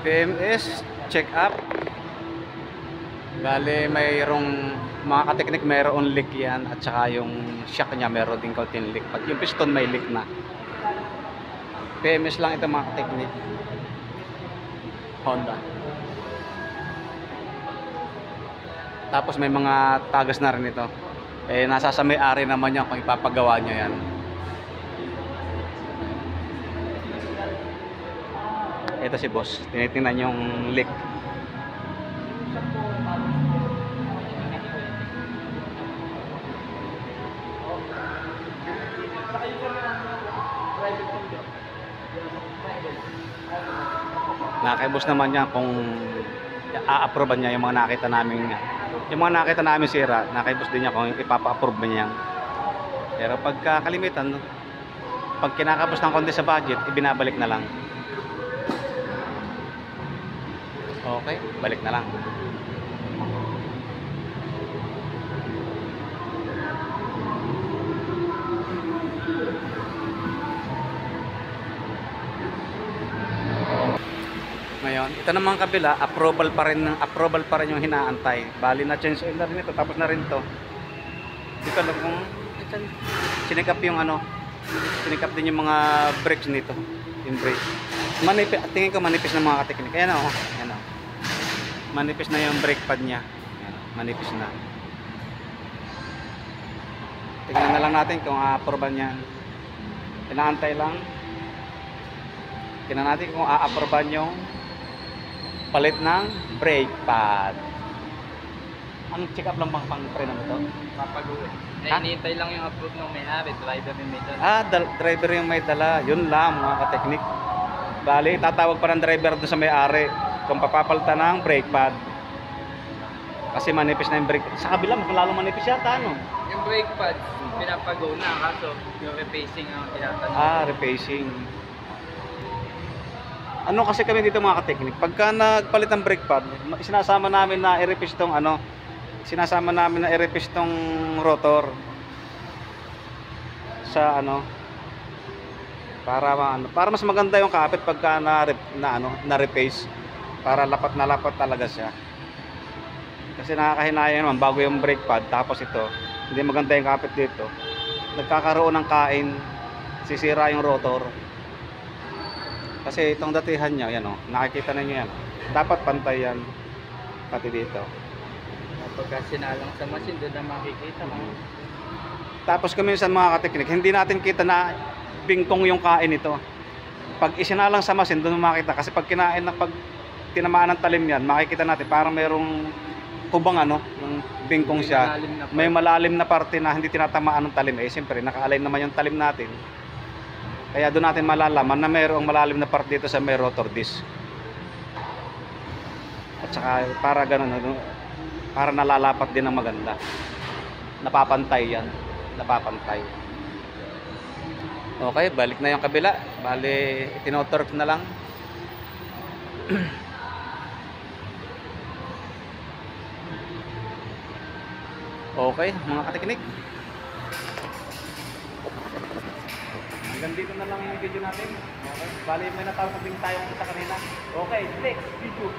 PMS, check up. Bale, mayroong mga kateknik, mayroong leak yan. At saka yung shock niya, mayroon din kaunting leak. Pag yung piston may leak na. PMS lang ito mga kateknik. Honda. Tapos may mga tagas na rin ito. Eh, nasa sa may-ari naman yan kung ipapagawa niya yan. Ito si boss, tinitingnan yung leak. Nakaibos naman niya kung a-approve niya yung mga nakita namin sira, nakaibos din niya kung ipapa-approve niya. Pero pagka kalimitan, pag kinakapos ng konti sa budget, ibinabalik na lang. Okay, balik na lang. Ngayon, ito namang kabila, approval pa rin yung hinaantay. Bali na change oil na rin ito, tapos na rin to. Dito lang kung sinikap yung sinikap din yung mga brakes nito, yung brake. Tingin ko manipis na mga kateknik. Ayan o, ayan o. Manipis na yung brake pad niya. Ayan, manipis na. Tingnan na lang natin kung a-approve niya. Inaantay lang. Tingnan natin kung a-approve yung palit ng brake pad. Ang check up lang bang pang-preno mo to? Papaguwi. Nainintay lang yung approve ng may-ari, driver yung may dala. Driver yung may dala. Yun lang mga kateknik. Bali, tatawag pa ng driver doon sa may-ari kung papapalitan ng brake pad. Kasi manipis na yung brake. Sa kabila, mas lalong manipis yata, ano? Yung brake pad, pinapagaw na, kaso yung repacing ang tinatanong. Repacing. Ano kasi kami dito mga kateknik, pagka nagpalit ng brake pad, sinasama namin na i-repace tong rotor sa para mas maganda yung kapit pagka na-repace, para lapat na lapat talaga siya. Kasi nakakahinaya naman bago yung brake pad, tapos ito hindi maganda yung kapit dito, nagkakaroon ng kain, sisira yung rotor. Kasi itong datihan niya, yan o, nakikita na niyo yan. Dapat pantay yan, pati dito. Pagka sinalang sa machine, doon na makikita mo. Tapos kami sa mga kateknik, hindi natin kita na bingkong yung kain ito. Pag isinalang sa machine, doon makita. Kasi pag pag tinamaan ng talim yan, makikita natin parang merong kubang yung bingkong siya. May malalim na parte na hindi tinatamaan ng talim. Siyempre, naka-align naman yung talim natin. Kaya doon natin malalaman na mayroong malalim na part dito sa may rotor disc. At saka para ganun, para nalalapat din ng maganda. Napapantay yan. Napapantay. Okay, balik na yung kabila. Bali, tinotorque na lang. Okay, mga kateknik. Hanggang dito na lang yung video natin. Okay. Bali, may natawag din tayo sa kanina. Okay, next video.